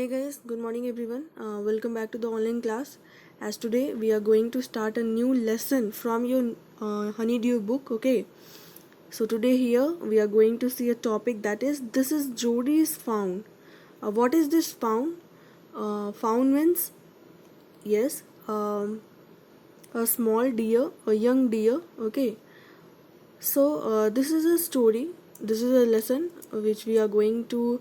Hey guys, good morning everyone. Welcome back to the online class. As today we are going to start a new lesson from your Honeydew book. Okay, so today here we are going to see a topic that is this is Jody's found. What is this found? Found means yes, a small deer, a young deer. Okay, so this is a story. This is a lesson which we are going to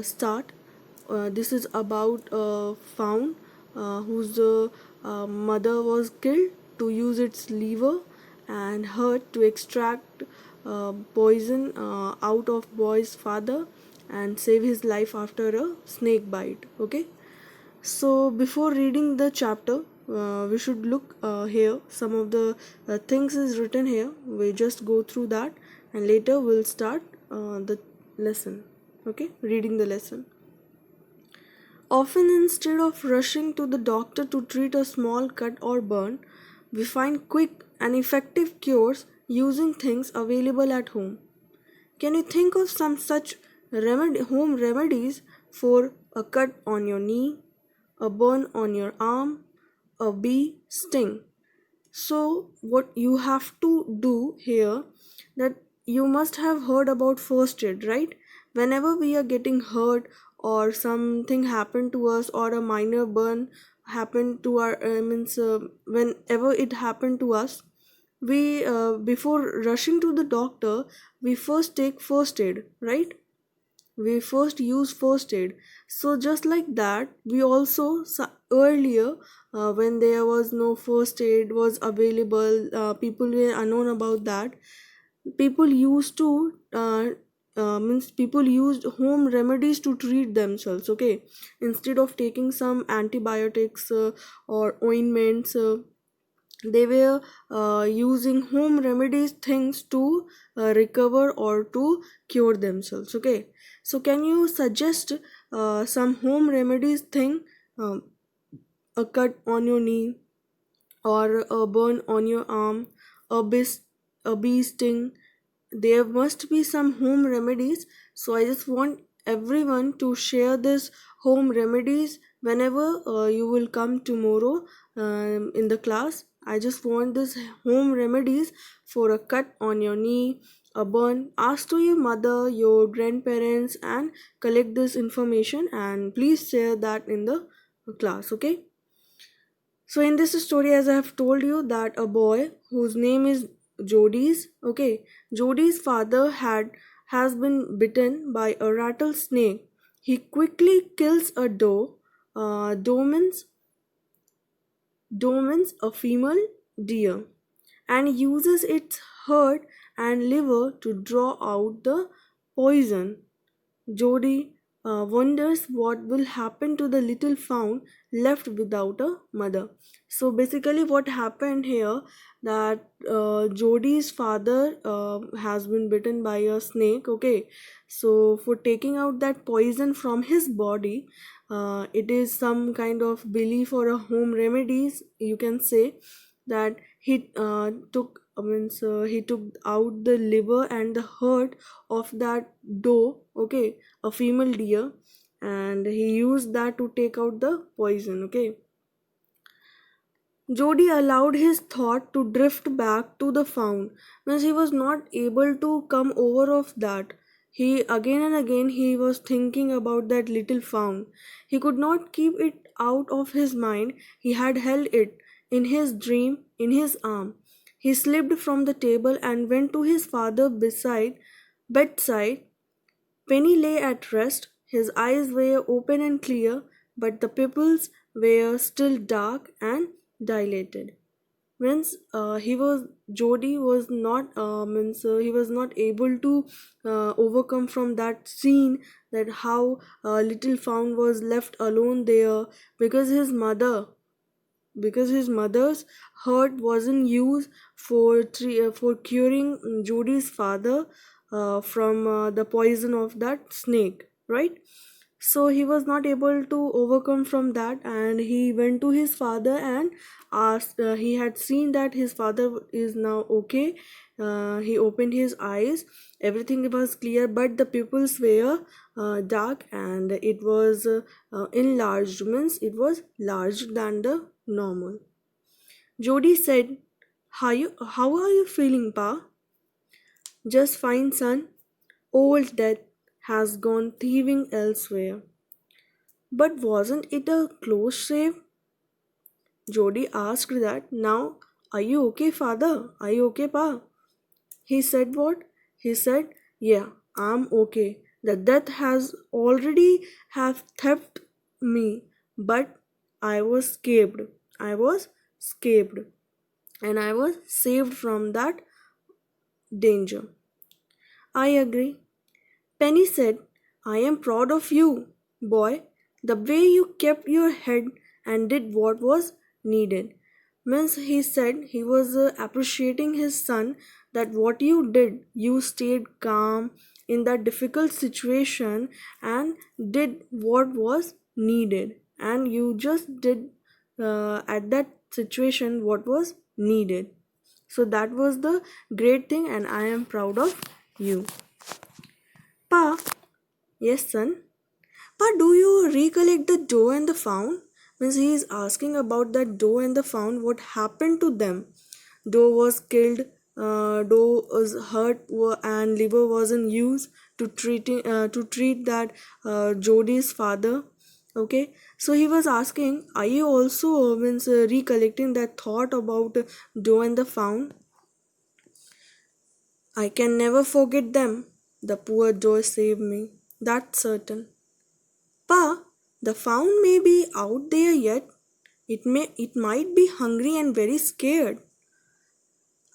start. This is about fawn whose mother was killed to use its liver and hurt to extract poison out of boy's father and save his life after a snake bite. Okay, so before reading the chapter, we should look here. Some of the things is written here. We just go through that, and later we'll start the lesson. Okay, reading the lesson. Often, instead of rushing to the doctor to treat a small cut or burn, we find quick and effective cures using things available at home. Can you think of some such home remedies for a cut on your knee, a burn on your arm, a bee sting? So what you have to do here, that you must have heard about first aid, right? Whenever we are getting hurt or something happened to us or a minor burn happened to our whenever it happened to us, we before rushing to the doctor, we first take first aid, right? We first use first aid. So just like that, we also earlier, when there was no first aid was available, people were unknown about that. People used to means people used home remedies to treat themselves. Okay, instead of taking some antibiotics or ointments, they were using home remedies things to recover or to cure themselves. Okay, so can you suggest some home remedies thing, um, a cut on your knee or a burn on your arm, a bee sting? There must be some home remedies. So I just want everyone to share this home remedies whenever you will come tomorrow in the class. I just want this home remedies for a cut on your knee, a burn. Ask to your mother, your grandparents, and collect this information, and please share that in the class. Okay, so in this story, as I have told you, that a boy whose name is Jody's, okay, Jody's father has been bitten by a rattlesnake. He quickly kills a doe. Doe means a female deer, and uses its heart and liver to draw out the poison. Jody wonders what will happen to the little fawn left without a mother. So basically, what happened here, that Jody's father has been bitten by a snake. Okay, so for taking out that poison from his body, it is some kind of belief or a home remedies. You can say that he he took out the liver and the heart of that doe, okay, a female deer, and he used that to take out the poison. Okay, Jody allowed his thought to drift back to the fawn, means he was not able to come over of that. He again and again he was thinking about that little fawn. He could not keep it out of his mind. He had held it in his dream in his arm. He slipped from the table and went to his father bedside. Penny lay at rest. His eyes were open and clear, but the pupils were still dark and dilated. Means he was Jody was not means he was not able to overcome from that scene, that how little Fawn was left alone there, because his mother's heart wasn't used for curing Jody's father from the poison of that snake, right? So he was not able to overcome from that, and he went to his father and asked. He had seen that his father is now okay. He opened his eyes, everything was clear, but the pupils were dark, and it was enlarged, means it was larger than the normal. Jody said, how are you feeling, pa? Just fine, son. Old death has gone thieving elsewhere. But wasn't it a close shave? Jody asked that. Now, are you okay, father? Are you okay, pa? He said what? He said, yeah, I'm okay. The death has already have theft me, but I was escaped. I was escaped, and I was saved from that danger. I agree. Penny said, I am proud of you, boy. The way you kept your head and did what was needed. Means he said he was appreciating his son, that what you did, you stayed calm in that difficult situation and did what was needed. And you just did at that situation what was needed. So that was the great thing, and I am proud of you. Pa, yes, son. But do you recollect the doe and the fawn? Means he is asking about that doe and the fawn. What happened to them? Doe was killed. Doe was hurt, and liver was in use to treat that Jody's father. Okay, so he was asking, are you also means recollecting that thought about doe and the fawn? I can never forget them. The poor doe saved me. That's certain. Pa, the fawn may be out there yet. It might be hungry and very scared.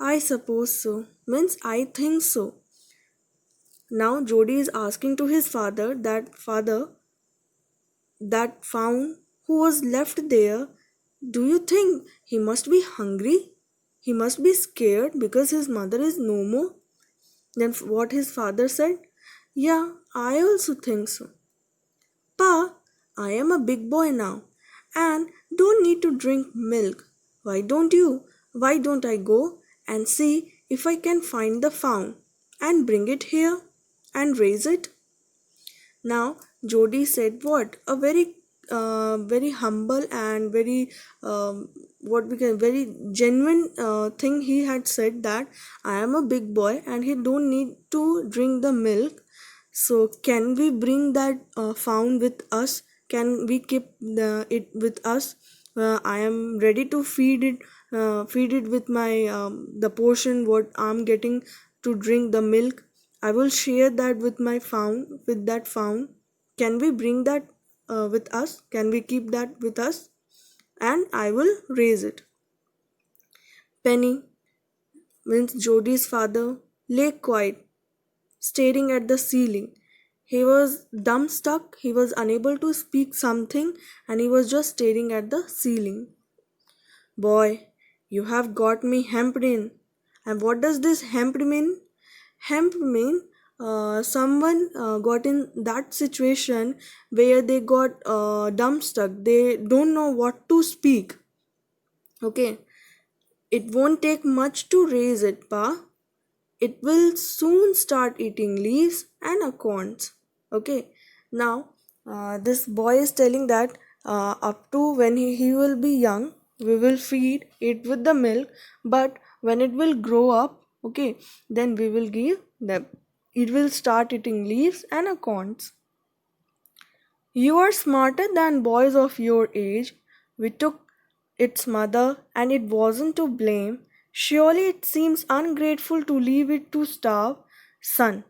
I suppose so. Means I think so. Now Jody is asking to his father, that fawn who was left there, do you think he must be hungry? He must be scared because his mother is no more? Then what his father said? Yeah, I also think so. Pa, I am a big boy now and don't need to drink milk. Why don't you? Why don't I go and see if I can find the fawn and bring it here and raise it? Now, Jody said what? A very humble and very what we can very genuine thing. He had said that I am a big boy and he don't need to drink the milk. So can we bring that fawn with us? Can we keep it with us? I am ready to feed it with my the portion what I'm getting to drink the milk. I will share that with my fawn, with that fawn. Can we bring that with us? Can we keep that with us? And I will raise it. Penny, means Jody's father, lay quiet, staring at the ceiling. He was dumbstruck, he was unable to speak something, and he was just staring at the ceiling. Boy, you have got me hemmed in. And what does this hemmed mean? Hemmed mean someone got in that situation where they got dumbstruck. They don't know what to speak. Okay, it won't take much to raise it, pa. It will soon start eating leaves and acorns. Okay, now this boy is telling that up to when he will be young, we will feed it with the milk, but when it will grow up, okay, then we will give them. It will start eating leaves and acorns. You are smarter than boys of your age. We took its mother, and it wasn't to blame. Surely it seems ungrateful to leave it to starve. Son,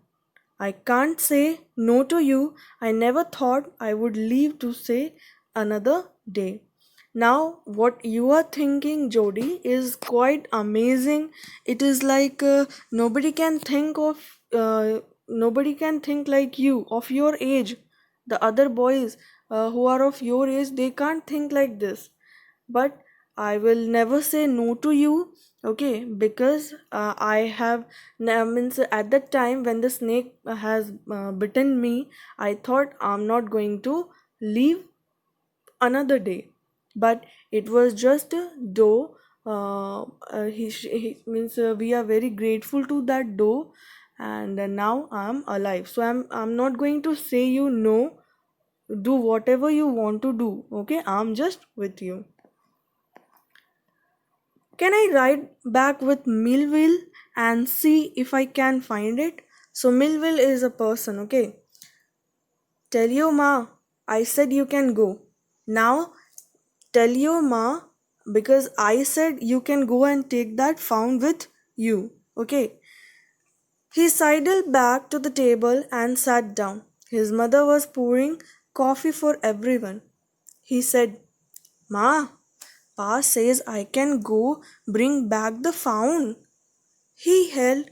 I can't say no to you. I never thought I would live to say another day. Now, what you are thinking, Jody, is quite amazing. It is like nobody can think like you of your age. The other boys who are of your age, they can't think like this. But I will never say no to you, okay? Because I have means at that time when the snake has bitten me, I thought I'm not going to leave another day, but it was just a doe. He means we are very grateful to that doe, and now I'm alive. So I'm not going to say you no. Do whatever you want to do. Okay, I'm just with you. Can I ride back with Millville and see if I can find it? So Millville is a person. Okay, tell your ma. I said you can go. Now tell your ma because I said you can go and take that found with you. Okay. He sidled back to the table and sat down. His mother was pouring coffee for everyone. He said, Ma, Pa says I can go bring back the found. He held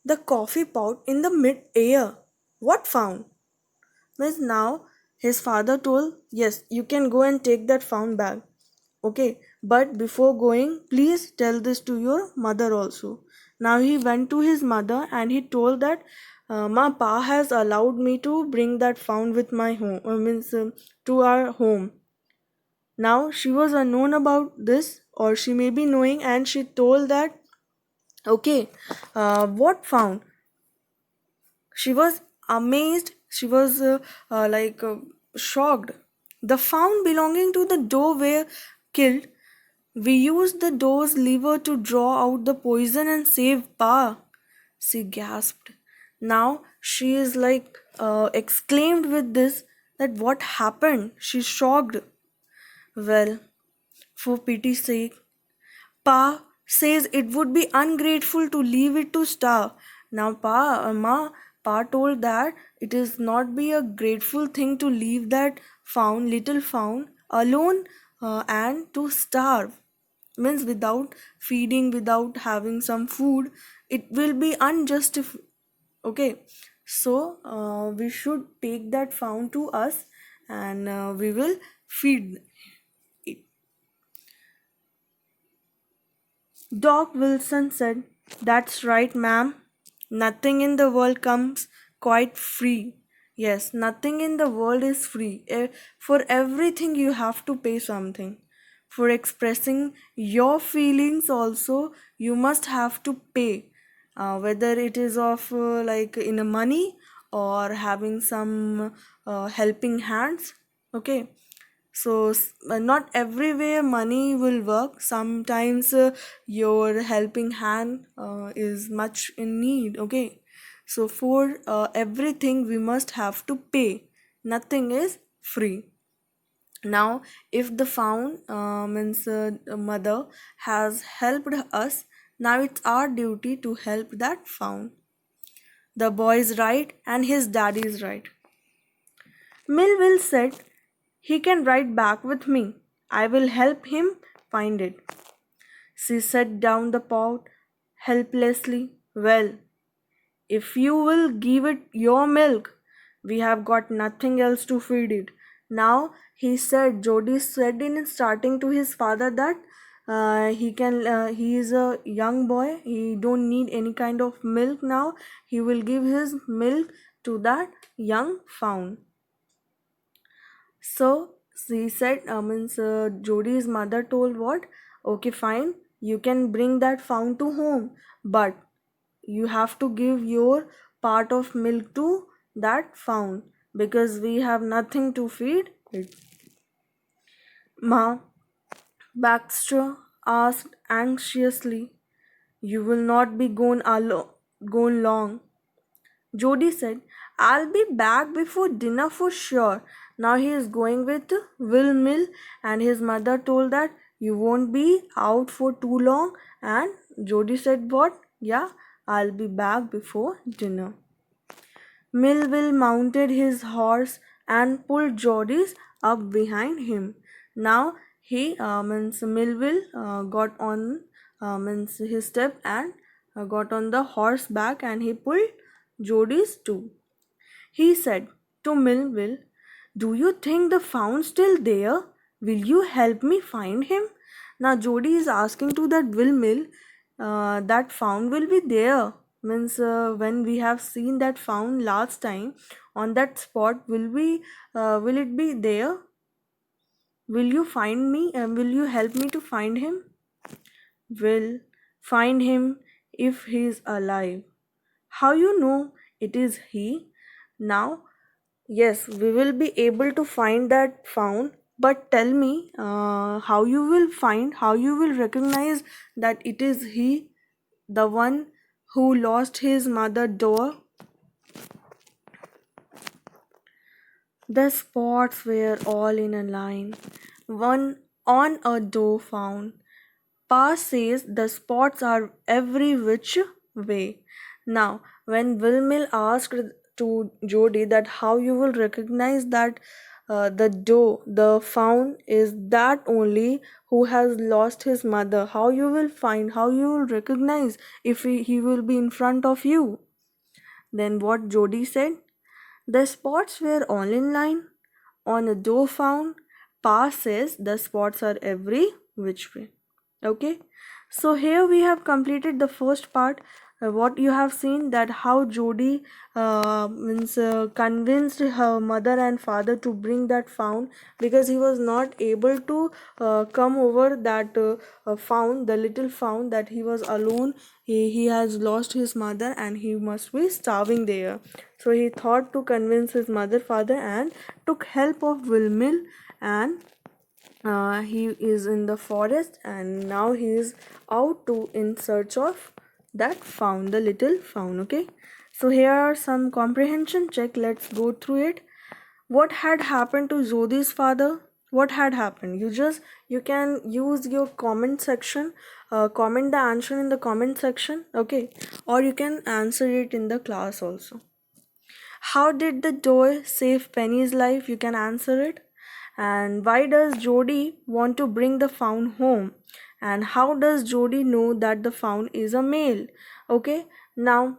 the coffee pot in the mid air. What found? Miss now his father told, yes, you can go and take that found bag. Okay, but before going, please tell this to your mother also. Now he went to his mother and he told that Ma Pa has allowed me to bring that found with my home, means to our home. Now she was unknown about this, or she may be knowing, and she told that okay, what found? She was amazed. She was shocked. The found belonging to the doe were killed. We used the doe's liver to draw out the poison and save Pa. She gasped. Now she is exclaimed with this that what happened? She's shocked. Well, for pity's sake, Pa says it would be ungrateful to leave it to starve. Now, Pa told that it is not be a grateful thing to leave that little found, alone and to starve. Means without feeding, without having some food, it will be unjustified. Okay, so we should take that found to us, and we will feed it. Doc Wilson said, that's right, ma'am. Nothing in the world comes quite free. Yes, nothing in the world is free. For everything, you have to pay something. For expressing your feelings, also, you must have to pay. Whether it is of in a money or having some helping hands. Okay, so not everywhere money will work. Sometimes your helping hand is much in need. Okay, so for everything we must have to pay. Nothing is free. Now if the found means mother has helped us, now it's our duty to help that found. The boy is right and his daddy is right. Millville said, he can ride back with me. I will help him find it. She set down the pot helplessly. Well, if you will give it your milk, we have got nothing else to feed it. Now he said, Jody said in starting to his father that he is a young boy, he don't need any kind of milk now. He will give his milk to that young fawn. So she said, Jody's mother told what? Okay, fine, you can bring that found to home, but you have to give your part of milk to that found because we have nothing to feed it. Ma, Baxter asked anxiously, you will not be gone long. Jody said, I'll be back before dinner for sure. Now he is going with Will Mill, and his mother told that you won't be out for too long. And Jody said, what? Yeah, I'll be back before dinner. Millville mounted his horse and pulled Jody's up behind him. Now he Millville got on his step and got on the horse back and he pulled Jody's too. He said to Millville, do you think the found's still there? Will you help me find him? Now Jody is asking to that windmill, that found will be there. Means when we have seen that found last time on that spot, will it be there? Will you find me and will you help me to find him? Will find him if he is alive. How you know it is he? Now, yes, we will be able to find that found. But tell me, how you will find, how you will recognize that it is he, the one who lost his mother door? The spots were all in a line, one on a door found. Pa says the spots are every which way. Now, when Wilmil asked to Jody that how you will recognize that the doe, the found is that only who has lost his mother, how you will find, how you will recognize if he will be in front of you? Then what Jody said? The spots were all in line. On a doe found, Pa says the spots are every which way. Okay, so here we have completed the first part. What you have seen that how Jody convinced her mother and father to bring that found, because he was not able to come over that found, the little found, that he was alone. He has lost his mother and he must be starving there. So he thought to convince his mother, father, and took help of Wilmil, and he is in the forest, and now he is out to in search of that found, the little found. Okay, so here are some comprehension check. Let's go through it. What had happened to Jodi's father? What had happened? You can use your comment section, comment the answer in the comment section. Okay, or you can answer it in the class also. How did the doe save Penny's life? You can answer it. And why does Jody want to bring the fawn home? And how does Jody know that the fawn is a male? Okay, now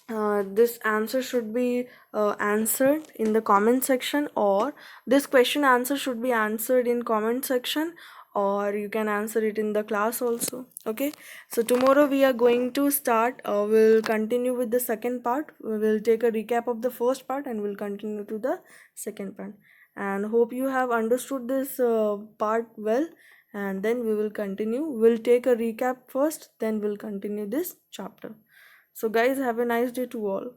this answer should be answered in the comment section, or this question answer should be answered in comment section, or you can answer it in the class also. Okay, so tomorrow we are going to start, we'll continue with the second part. We will take a recap of the first part and we'll continue to the second part, and hope you have understood this part well. And then we will continue. We'll take a recap first, then we'll continue this chapter. So guys, have a nice day to all.